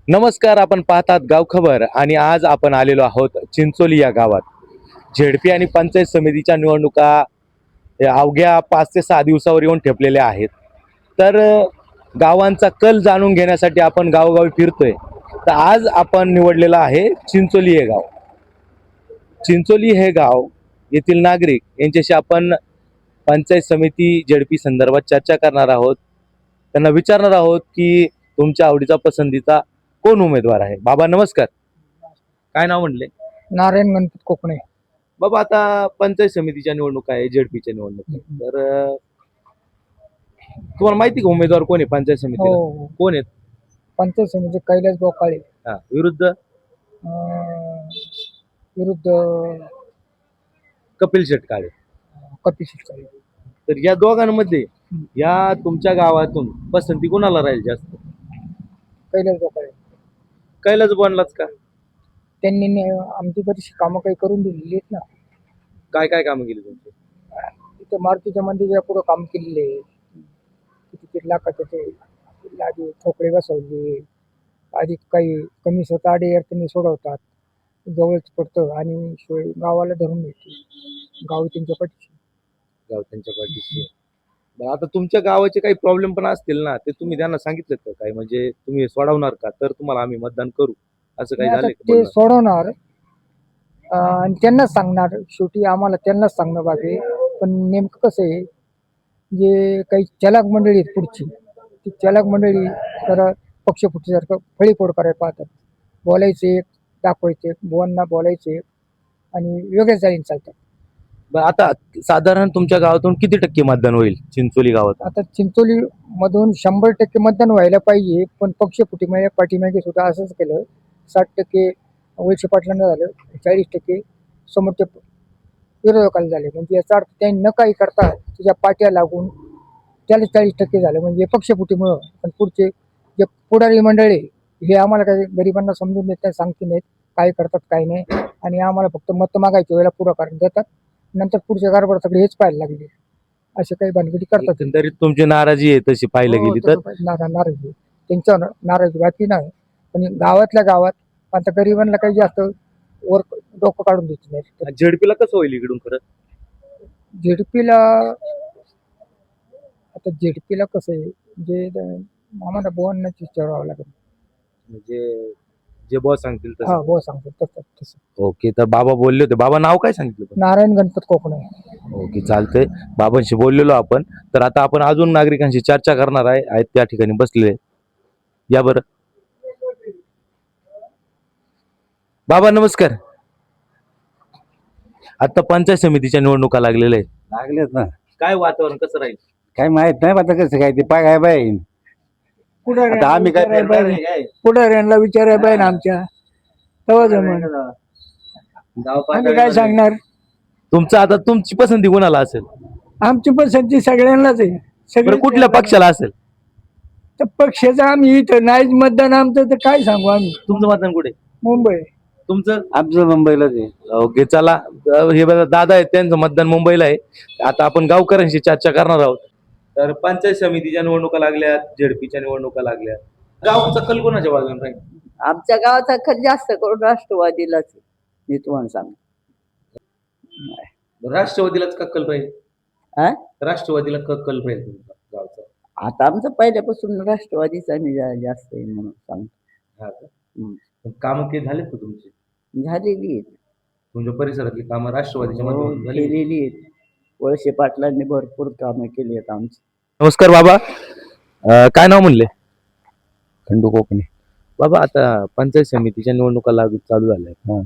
नमस्कार, आपण पाहतात गाव खबर आणि आज आपण आलेलो आहोत चिंचोली या गावात. झेडपी आणि पंचायत समितीच्या निवडणुका या अवघ्या 5 ते 6 दिवसावर येऊन ठेपलेल्या आहेत. तर गावांचा कल जाणून घेण्यासाठी आपण गावोगावी फिरतोय. तर आज आपण निवडलेलं आहे चिंचोली हे गाव. चिंचोली हे गाव येथील नागरिक यांच्याशी आपण पंचायत समिती झेडपी संदर्भात चर्चा करणार आहोत. त्यांना विचारणार आहोत की तुमच्या आवडीचा पसंतीचा कोण उमेदवार आहे. बाबा नमस्कार, काय नाव म्हणले? नारायण गणपत कोकणे. बाबा आता पंचायत समितीच्या निवडणूक आहे, झेडपीच्या निवडणूक आहे. तर तुम्हाला माहिती का उमेदवार कोण आहे पंचायत समितीला? हो, कोण आहेत? पंचायत समिती कैलास बोकाळे हा, विरुद्ध विरुद्ध कपिल शेटकाळे. कपिल शेटकाळे. तर या दोघांमध्ये या तुमच्या गावातून पसंती कोणाला राहील जास्त? कैलास बोकाळे. कैलास बनलाच का? त्यांनी आमची बरीचशी कामं काही करून दिलेली आहेत ना. काय काय कामं केली तुमची? तिथे मारुतीच्या मंदिराच्या पुढं काम केलेले आहे. किती लाखाचे ते आधी ठोकळे बसवले. आधी काही कमी स्वतः आडे अडचणी सोडवतात, जवळच पडतं आणि सोय गावाला धरून मिळते. गाव त्यांच्या पाठीशी. गाव त्यांच्या पाठीशी आहे. बरं, आता तुमच्या गावाचे काही प्रॉब्लेम पण असतील ना, ते तुम्ही त्यांना सांगितलं का? काय म्हणजे तुम्ही सोडवणार का? तर तुम्हाला आम्ही मतदान करू, असं काही नाही, आता झालंय का ते बोलणं? सोडवणार आणि त्यांनाच सांगणार. शेवटी आम्हाला त्यांनाच सांगणं बाकी. पण नेमकं कसं आहे, जे काही चालक मंडळी आहेत पुढची, ती चालक मंडळी तर पक्षफुटीसारखं फळीफोड करायला पाहतात. बोलायचे एक, दाखवायचे एक, बुवांना बोलायचे एक आणि वेगळ्या चालीन चालतात. बरं, आता साधारण तुमच्या गावातून किती टक्के मतदान होईल चिंचोली गावात? आता चिंचोली मधून 100% मतदान व्हायला पाहिजे, पण पक्षफुटी पाठीमागे सुद्धा असंच केलं. 60% वळसे पाटलांना झालं, 40% समोरच्या विरोधकाला झाले. म्हणजे याचा अर्थ त्यांनी न काही करता तुझ्या पाट्या लागून त्याला 40% झालं, म्हणजे पक्षफुटीमुळं. पण पुढचे जे पुढारी मंडळी हे आम्हाला काही गरिबांना समजून देत नाही, सांगते नाहीत काय करतात काय नाही. आणि आम्हाला फक्त मत मागायच्या वेळेला पुढाकार देतात, नंतर पुढच्या कारभार सगळे हेच पाहायला लागले. असे काही भानगडी करतात. एकंदरीत तुमची नाराजी आहे तशी पाहायला हो, गेली तर. नाराजी त्यांच्यावर नाराजी बाकी नाही. पण गावातल्या गावात आता गरिबांना काही जास्त वर डोकं काढून देत नाही. झेडपीला कसं होईल इकडून खरं? झेडपीला आता झेडपीला कसं आहे, जे आम्हाला बुवांनाच विचारावं लागेल. म्हणजे जे बॉस सांगतील हा, तसं. बुवा सांगतो तसं तसं. ओके, तर बाबा बोलले होते. बाबा नाव काय सांगितलं पण? नारायण गणपत कोकणे. ओके, चालतंय. बाबांशी बोललेलो आपण. तर आता आपण अजून नागरिकांशी चर्चा करणार आहेत त्या ठिकाणी बसलेले. या बरं. बाबा नमस्कार. आता पंचायत समितीच्या निवडणुका लागलेल्या आहेत. लागलेत ना. काय वातावरण कसं राहील? काय माहित नाही आता कसं काय ते पाय बाई. आता आम्ही काय करणार आहे काय? पुढाऱ्यांना विचारायला पाहिजे ना आमच्या. तेव्हा जमन. आम्ही काय सांगणार. तुमचं आता तुमची पसंती कोणाला असेल? आमची पसंती सगळ्यांनाच आहे. बरं, कुठल्या पक्षाला असेल? तर पक्षाचं आम्ही इथं नाहीच मतदान आमचं, तर काय सांगू आम्ही. तुमचं मतदान कुठे? मुंबई. तुमचं? आमचं मुंबईलाच आहे. ओके, चला. हे बघा, दादा आहेत, त्यांचं मतदान मुंबईला आहे. आता आपण गावकऱ्यांशी चर्चा करणार आहोत. तर पंचायत समितीच्या निवडणुका लागल्यात, झेडपीच्या निवडणुका लागल्यात. गावचा कल कोणाच्या बाजूने राहील? आमच्या गावाचा खत जास्त करून राष्ट्रवादीलाच आहे. मी तुम्हाला सांगतो. राष्ट्रवादीलाच का कल राहील? हा? राष्ट्रवादीला कल राहील तुमचा गावचा? आता आमचं पहिल्यापासून राष्ट्रवादीच आणि जास्त आहे म्हणून सांगतो. हा का? कामं काही झालेत का तुमची? झालेली आहेत. तुमच्या परिसरातली कामं राष्ट्रवादीच्या हो, माध्यमातून झाली? केलेली आहेत. वळसे पाटलांनी भरपूर कामं केली आहेत आमची. नमस्कार बाबा. काय नाव म्हणले? खंडू कोकणे. बाबा आता पंचायत समितीच्या निवडणुका चालू झाल्या आहेत.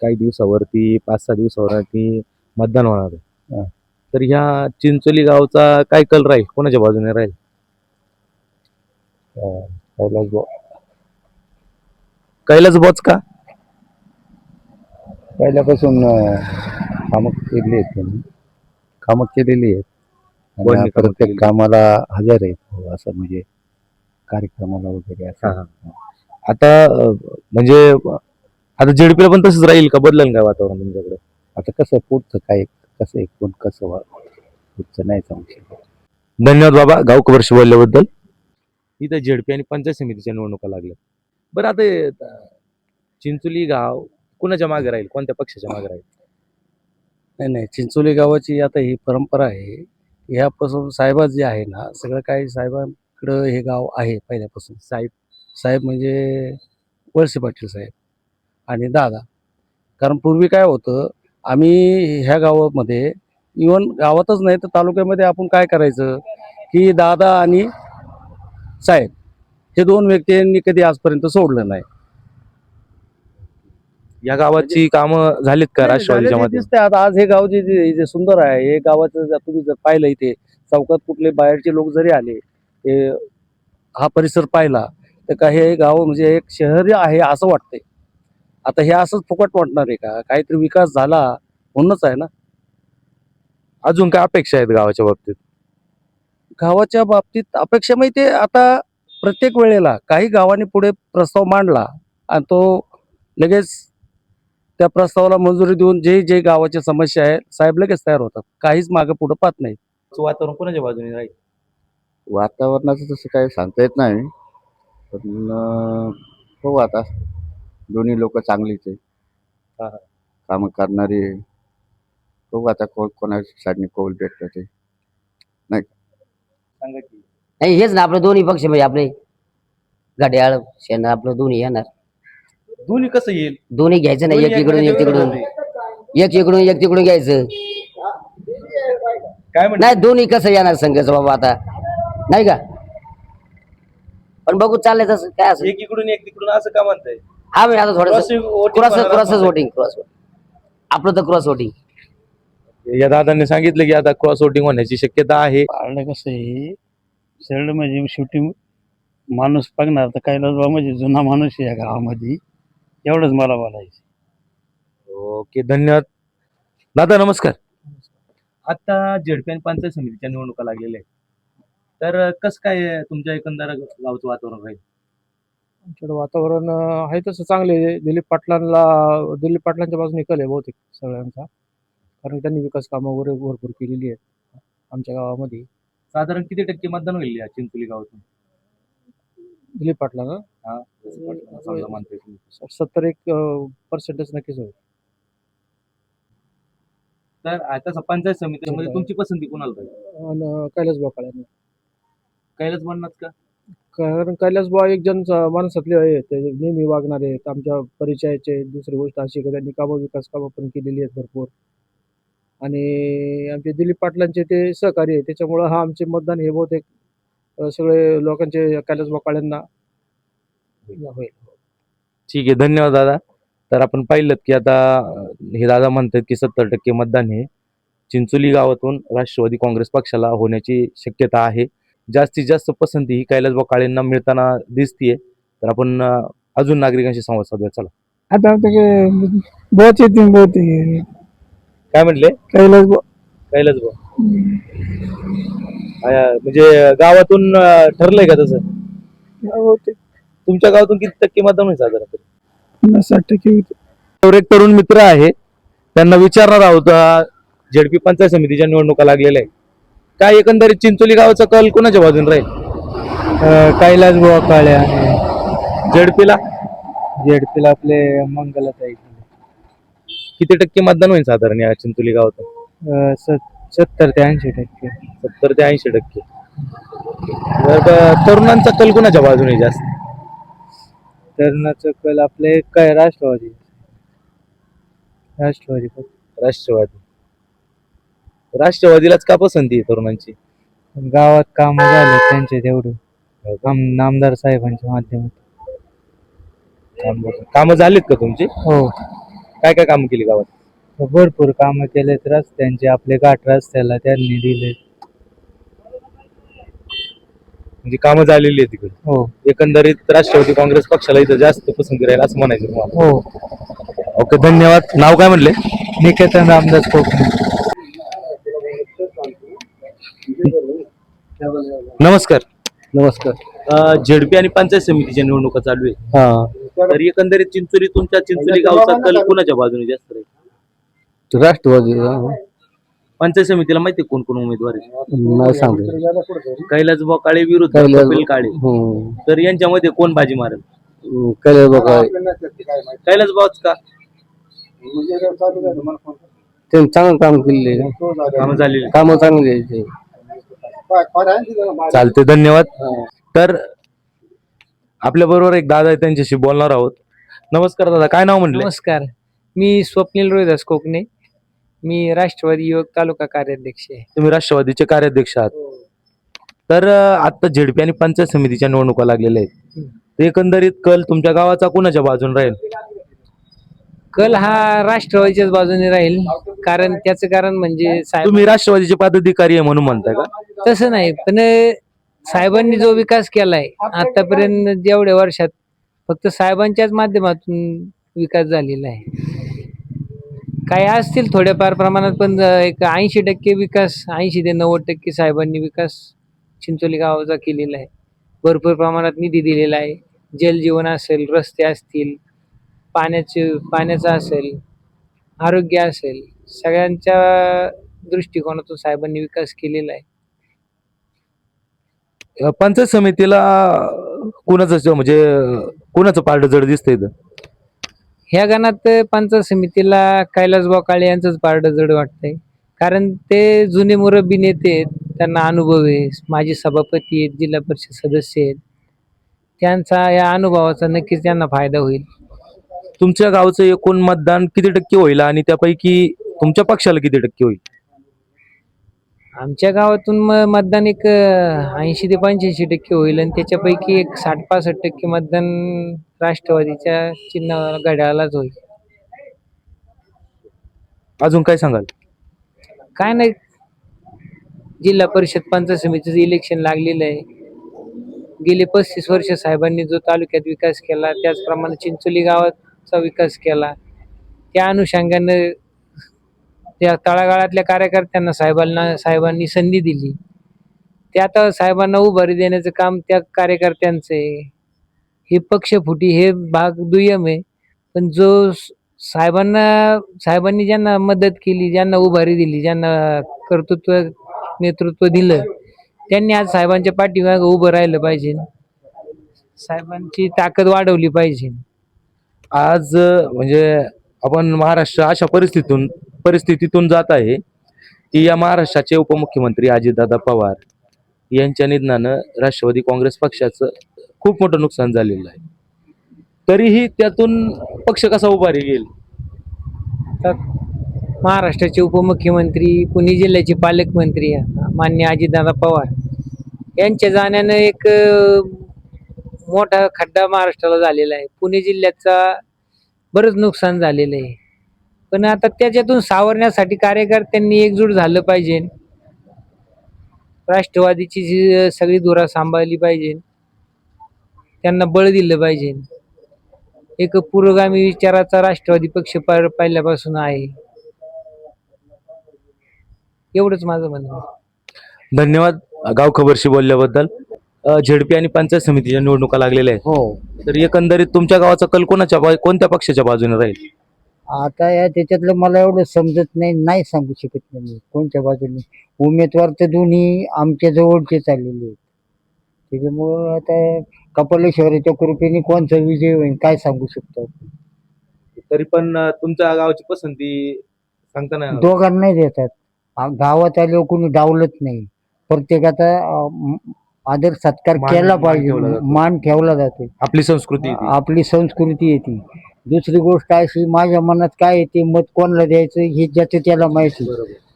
काही दिवसावरती 5-6 दिवसावरती मतदान होणार आहे. तर ह्या चिंचोली गावचा काय कल राहील, कोणाच्या बाजूने राहील? कैलास बॉच का? पहिल्यापासून कामं केली आहेत त्यांनी. कामं केलेली आहेत कोणी आणि कामं प्रत्येक केलेली? कामाला हजर आहेत. हो, असं म्हणजे कार्यक्रमाला वगैरे हा, असं. हा. आता म्हणजे आता झेडपीला पण तसंच राहील का? बदलेल काय वातावरण तुमच्याकडे? आता कसं पुढचं काय कसं आहे कोण कसं पुढचं नाही सांगू शकत. धन्यवाद बाबा गावकऱ्याशी बोलल्याबद्दल. इथं झेडपी आणि पंचायत समितीच्या निवडणुका लागल्या. बरं आता चिंचोली गाव कुणाच्या मागे राहील, कोणत्या पक्षाच्या मागे राहील? नाही नाही, चिंचोली गावाची आता ही परंपरा आहे. ह्यापासून साहेबा जे आहे ना, सगळं काही साहेबांकडं हे गाव आहे पहिल्यापासून. साहेब म्हणजे वळसे पाटील साहेब आणि दादा. कारण पूर्वी काय होतं, आम्ही ह्या गावामध्ये इवन गावातच नाही तर तालुक्यामध्ये आपण काय करायचं की दादा आणि साहेब हे दोन व्यक्तींनी कधी आजपर्यंत सोडलं नाही. या गावाची कामं झालीत का राष्ट्रवादीच्या मध्ये? दिसते आता आज हे गाव जे सुंदर आहे, हे गावाचं जर तुम्ही जर पाहिलं इथे चौकात कुठले बाहेरचे लोक जरी आले, हे हा परिसर पाहिला तर काही हे गाव म्हणजे एक शहर आहे असं वाटतंय. आता हे असंच फुकट वाटणार आहे का? काहीतरी विकास झाला म्हणूनच आहे ना. अजून काय अपेक्षा आहेत गावाच्या बाबतीत? गावाच्या बाबतीत अपेक्षा माहिती आहे, आता प्रत्येक वेळेला काही गावांनी पुढे प्रस्ताव मांडला आणि तो लगेच त्या प्रस्तावाला मंजुरी देऊन जे गावाच्या समस्या आहे साहेब लगेच तयार होतात. काहीच मागे पुढे पाहत नाही. वातावरण कोणाच्या बाजूने राहील? वातावरणाचं तसं काही सांगता येत नाही, पण हो आता दोन्ही लोक चांगलीच आहे. हा, हा. कामं करणारी आहे. बघू आता कोणाच्या साईडने कौल भेटतं ते. सांगा की. नाही हेच ना आपले दोन्ही पक्ष म्हणजे आपले घड्याळ शेण आपलं दोन्ही येणार. दोन्ही कसं येईल? दोन्ही घ्यायचं नाही, एक इकडून एक तिकडून, एक तिकडून घ्यायचं काय म्हणते? नाही. दोन्ही कसं येणार संघच बाबा आता, नाही का? पण बघू चाललंय तसं काय असं. एक इकडून एक तिकडून असं का म्हणताय? हा म्हणजे आता थोडस क्रॉस वोटिंग आपलं तर क्रॉस वोटिंग. या दादांनी सांगितलं की आता क्रॉस वोटिंग होण्याची शक्यता आहे. पाळणं कसं आहे, सरळ म्हणजे शेवटी माणूस बघणार तर कैलासबाबा म्हणजे जुना माणूस आहे या गावामध्ये, एवढंच मला बोलायचं. ओके, धन्यवाद दादा. नमस्कार. आता झेडपी आणि पंचायत समितीच्या निवडणुका लागलेल्या आहेत, तर कसं काय तुमच्या एकंदर गावचं वातावरण राहील? आमच्याकडे वातावरण आहे तसं चांगले आहे. दिलीप पाटलांच्या बाजूने कल आहे बहुतेक सगळ्यांचा, कारण त्यांनी विकास कामं वगैरे भरपूर केलेली आहेत आमच्या गावामध्ये. साधारण किती टक्के मतदान होईल या चिंचोली गावातून? दिलीप पाटलांना हा, समजा मानतोय तुम्ही. 71% नक्कीच होईल. तर आता पंचायत समितीमध्ये तुमची पसंती कोणाला राहील? आणि कैलास बाकाळ्यांना, कैलास म्हणणार का? कारण कैलास एक जण माणसातले आहे, ते नेहमी वागणारे आहेत आमच्या परिचयाचे. दुसरी गोष्ट अशी की त्यांनी विकास कामं पण केलेली आहेत भरपूर, आणि आमचे दिलीप पाटलांचे ते सहकारी आहे, त्याच्यामुळं हा आमचे मतदान हे बहुतेक सगळे लोकांचे कैलास बाकाळ्यांना होईल. ठीक आहे, धन्यवाद दादा. तर आपण पाहिलं की आता हे दादा म्हणतात की 70% मतदान हे चिंचोली गावातून राष्ट्रवादी काँग्रेस पक्षाला होण्याची शक्यता आहे. जास्तीत जास्त पसंती ही कैलासभाऊ काळेंना मिळताना दिसतीये. तर आपण अजून नागरिकांशी संवाद साधूया. चला. आता बहुत येते बहुत काय म्हणले? कैलासभाऊ म्हणजे गावातून ठरलंय का तसं? तुमच्या गावातून किती टक्के मतदान होईल साधारण? 60% एक तरुण मित्र आहे, त्यांना विचारणार आहोत. झेडपी पंचायत समितीच्या निवडणुका लागलेल्या आहे, काय एकंदरीत चिंचोली गावाचा कल कोणाच्या बाजूने राहील? कैलास काळे आहे. झेडपीला आपले मंगलताई किती टक्के मतदान होईल साधारण या चिंचोली गावातून? 70 ते 80%. 70 ते 80%. तरुणांचा कल कोणाच्या बाजूने जास्त? तरुणाचं कल आपले काय राष्ट्रवादी. राष्ट्रवादीलाच का पसंती आहे तरुणांची? गावात काम झाले त्यांचे तेवढं नामदार साहेबांच्या माध्यमातून. कामं झालीत का तुमची? हो, काय काय कामं केली गावात? भरपूर कामं केलेत रस्त्यांचे. आपले घाट रस्त्याला त्यांनी दिले. म्हणजे कामं झालेली आहे तिकडे. हो एकंदरीत राष्ट्रवादी काँग्रेस पक्षाला इथं जास्त पसंती राहील असं म्हणायचं तुम्हाला? हो. ओके, धन्यवाद. नाव काय म्हणले? निकेतन रामदास कोकणे. नमस्कार. नमस्कार. झेडपी आणि पंचायत समितीच्या निवडणुका चालू आहे, हा, तर एकंदरीत तुमच्या चिंचोली गावचा कल कुणाच्या बाजूने जास्त राहील? राष्ट्रवादी पंचायत समितीला माहिती कोण कोण उमेदवार आहे? नाही सांगतो. कैलासभाऊ काळे विरुद्ध कैलास- कपिल काळे. तर यांच्यामध्ये कोण बाजी मारेल? कैलास बघा कैलास भाऊच का? त्यांनी चांगलं काम केलेलं कामं झालेली कामं चांगली आहेत ते. चालते, धन्यवाद. तर आपल्या बरोबर एक दादा आहे, त्यांच्याशी बोलणार आहोत. नमस्कार दादा, काय नाव म्हणले? नमस्कार, मी स्वप्नील रोहिदास कोकणे. मी राष्ट्रवादी युवक तालुका कार्याध्यक्ष आहे. तुम्ही राष्ट्रवादीचे कार्याध्यक्ष आहात. तर आता झेडपी आणि पंचायत समितीच्या निवडणुका लागलेल्या आहेत. तर एकंदरीत कल तुमच्या गावाचा कोणाच्या बाजूने राहील? कल हा राष्ट्रवादीच्याच बाजूने राहील. कारण त्याचं कारण म्हणजे साहेब, तुम्ही राष्ट्रवादीचे पदाधिकारी आहे म्हणून म्हणताय का? तसं नाही, पण साहेबांनी जो विकास केलाय आतापर्यंत जेवढ्या वर्षात फक्त साहेबांच्याच माध्यमातून विकास झालेला आहे. काही असतील थोड्याफार प्रमाणात, पण एक 80% विकास, 80 ते 90% साहेबांनी विकास चिंचोली गावाचा केलेला आहे. भरपूर प्रमाणात निधी दिलेला आहे. जलजीवन असेल, रस्ते असतील, पाण्याचं असेल, आरोग्य असेल, सगळ्यांच्या दृष्टिकोनातून साहेबांनी विकास केलेला आहे. पंचायत समितीला कुणाचं म्हणजे कुणाचं पारड जड दिसतंय इथं? ह्या गणात पंचायत समितीला कैलास काळे यांचंच पारडं जड वाटतंय. कारण ते जुने मुरब्बी नेते आहेत, त्यांना अनुभव आहे. माजी सभापती आहेत, जिल्हा परिषद सदस्य आहेत. त्यांचा या अनुभवाचा नक्कीच त्यांना फायदा होईल. तुमच्या गावचं एकूण मतदान किती टक्के होईल आणि त्यापैकी तुमच्या पक्षाला किती टक्के होईल? आमच्या गावातून मतदान एक 80 ते 85% होईल आणि त्याच्यापैकी एक 60-65% मतदान राष्ट्रवादीच्या चिन्ह घड्याळालाच होईल. अजून काय सांगाल? काय नाही, जिल्हा परिषद पंचायत समितीचं इलेक्शन लागलेलं आहे. गेले 35 वर्ष साहेबांनी जो तालुक्यात विकास केला, त्याचप्रमाणे चिंचोली गावाचा विकास केला. त्या अनुषंगानं त्या तळागाळातल्या कार्यकर्त्यांना साहेबांनी संधी दिली. ते आता साहेबांना उभारी देण्याचं काम त्या कार्यकर्त्यांचं आहे. हे पक्षफुटी हे भाग दुय्यम आहे. पण जो साहेबांनी ज्यांना मदत केली, ज्यांना उभारी दिली, ज्यांना कर्तृत्व नेतृत्व दिलं, त्यांनी आज साहेबांच्या पाठीमागे उभं राहिलं पाहिजे. साहेबांची ताकद वाढवली पाहिजे. आज म्हणजे आपण महाराष्ट्र अशा परिस्थितीतून जात आहे की या महाराष्ट्राचे उपमुख्यमंत्री अजितदादा पवार यांच्या निधनानं राष्ट्रवादी काँग्रेस पक्षाचं खूप मोठं नुकसान झालेलं आहे. तरीही त्यातून पक्ष कसा उभारी घेईल? तर महाराष्ट्राचे उपमुख्यमंत्री, पुणे जिल्ह्याचे पालकमंत्री माननीय अजितदादा पवार यांच्या जाण्यानं एक मोठा खड्डा महाराष्ट्राला झालेला आहे. पुणे जिल्ह्याचा बरंच नुकसान झालेलं आहे. पण आता त्याच्यातून सावरण्यासाठी कार्यकर्त्यांनी एकजूट झालं पाहिजे. राष्ट्रवादीची जी सगळी धुरा सांभाळली पाहिजे, त्यांना बळ दिलं पाहिजे. एक पुरोगामी विचाराचा राष्ट्रवादी पक्ष पहिल्यापासून आहे. एवढंच माझं म्हणणं आहे. धन्यवाद गाव खबरशी बोलल्याबद्दल. झेडपी आणि पंचायत समितीच्या निवडणुका लागलेल्या आहेत. हो, तर एकंदरीत तुमच्या गावाचा कल कोणत्या पक्षाच्या बाजूने राहील? आता या त्याच्यातलं मला एवढं समजत नाही सांगू शकत नाही कोणत्या बाजूने. उमेदवार तर दोन्ही आमच्या जवळचे चाललेले आहेत. त्याच्यामुळं आता कपालेश्वराच्या कृपेने कोणचा विजय होईल काय सांगू शकतो. तरी पण तुमच्या गावाची पसंती सांगता नाही येणार. दोघांनाही देतात. गावात आल्यावर कोणी डावलत नाही. प्रत्येकाचा आदर सत्कार केला पाहिजे, मान ठेवला जातो. आपली संस्कृती आहे ती. आपली संस्कृती येते. दुसरी गोष्ट अशी, माझ्या मनात काय येते, मत कोणाला द्यायचं हे ज्याचं त्याला माहिती.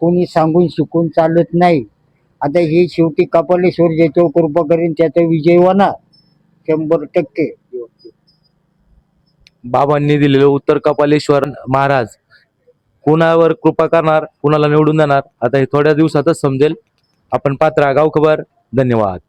कोणी सांगून शिकून चालत नाही. आता हे शेवटी कपालेश्वर ज्याच्यावर कृपा करीन त्याचा विजय होणार 100%. बाबांनी दिलेलं उत्तर कपालेश्वर महाराज कुणावर कृपा करणार, कुणाला निवडून देणार, आता हे थोड्या दिवसातच समजेल. आपण पात्र गाव खबर. धन्यवाद.